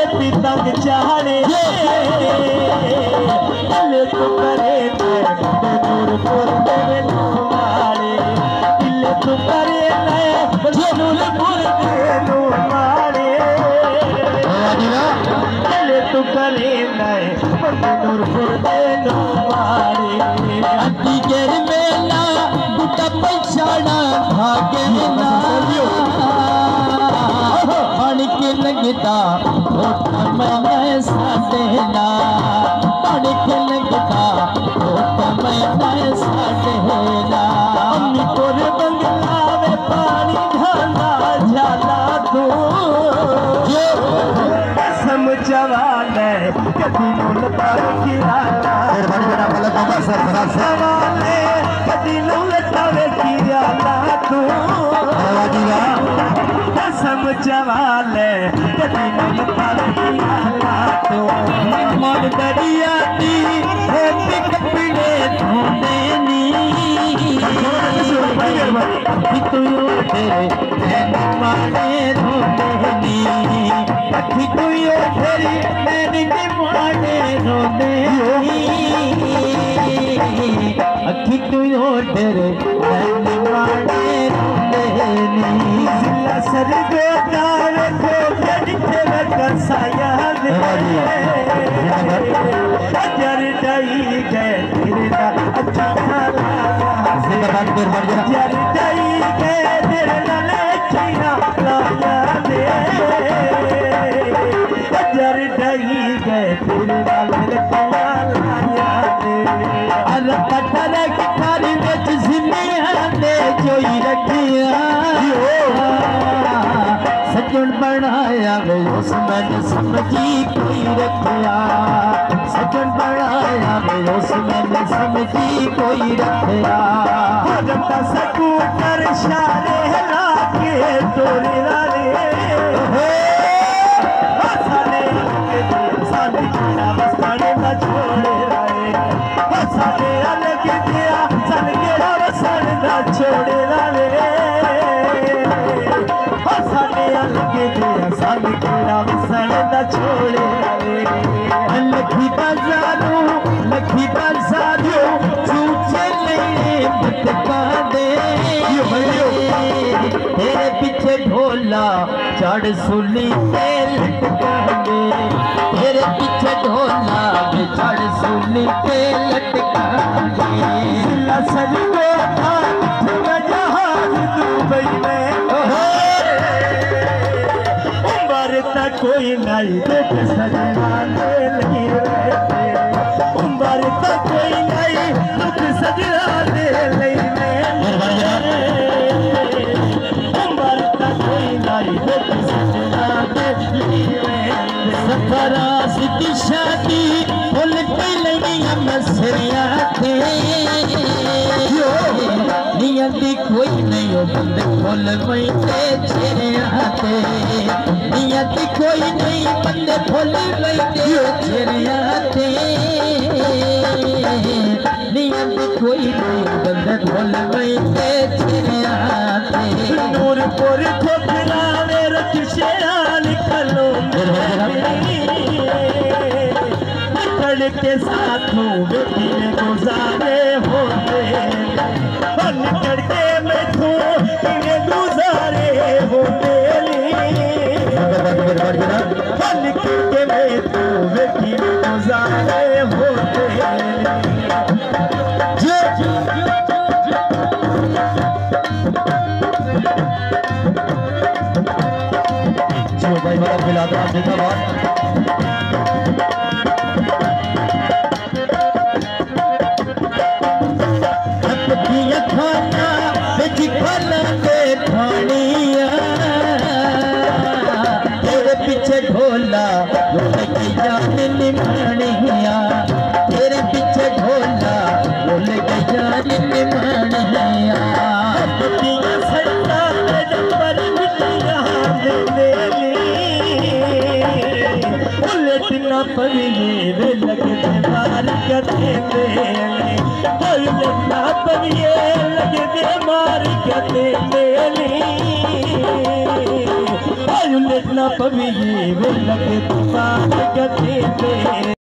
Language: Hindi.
छेती तंग चाहने दिल तू करे नूरपुर दे मारे दिल तू करे नूरपुर दे मारे दिल तू करे नूरपुर दे मारे अति गिर मेला बुटा पैसाना भागे ना पानी के लगता होता मैं साथे ना पानी के लगता होता मैं साथे ना अम्मी तोरे बंगला में पानी ढाला झाला तू समझवाल कभी लुलता खिलाना सवाल कभी लुलता खिलाना तू समझवाल कभी लुलता खिलाना तू मन दरिया दी कपड़े धोने नी तू तेरे मारे धोने नी अखी तू तेरी मैंने मारे धोने अखी तू तेरे मैंने मारे धोने नी जिला सर बेदार को जड़ते कसाया जर डई गए तेरे ना अच्छा जर डई गए तेरे नाल चीना लाया दे जर डई गए तेरे नाल लाया दे अल पत्थर की थारी विच जिन्नियां ने जोई रखिया सजन बनाया वे उस मैंने समझी कोई रखिया सजन बनाया वे उस मैंने समझी कोई रखिया जब स्कूटर शारे ला के तोरे लाले साले किना वसाने ना छोड़े लाले साले अलग दिया सन केड़ा वसाने ना छोड़े लाले साले अलग दिया सन केड़ा वसाने ना छोड़े लाले लखी बाजारू चूचे ले बटका दे तेरे पीछे ढोला चढ़ सुली ते लटका दे तेरे पीछे ढोला चढ़ सुली ते लटका दे सर को जहाज दुबई में उम्र तक कोई नहीं देख सजना नहीं रहते उम्र तक कोई नहीं दुख सजना दे उम्र तक कोई नहीं दुख सजना दे सफरा सिद्धि शादी फुल पे लगिया मसरिया थे नियति कोई नहीं हो बंद फुल बैठे छेरिया थे नियति कोई नहीं बंद फुल बैठे छेरिया थे नियति कोई नहीं बंद फुल बैठे छेरिया थे नूरपुर खोखरा में रखिया निकलो निकल के साथों बेटी ने गुजारे होते निकल के मैं गुजारे होते निकल के मैं बेटी ने गुजारे होते जो भाई वाला बिलादा जिंदाबाद खाना खाना दे खानिया तेरे पीछे ढोला लगी जान निमानिया तेरे पीछे ढोला लगी जान निमानिया उलटना पड़िए लगते मार करते उलटना पड़िए लगते मार करते मायूं लेटना पवी वे लगे तूफान गति पे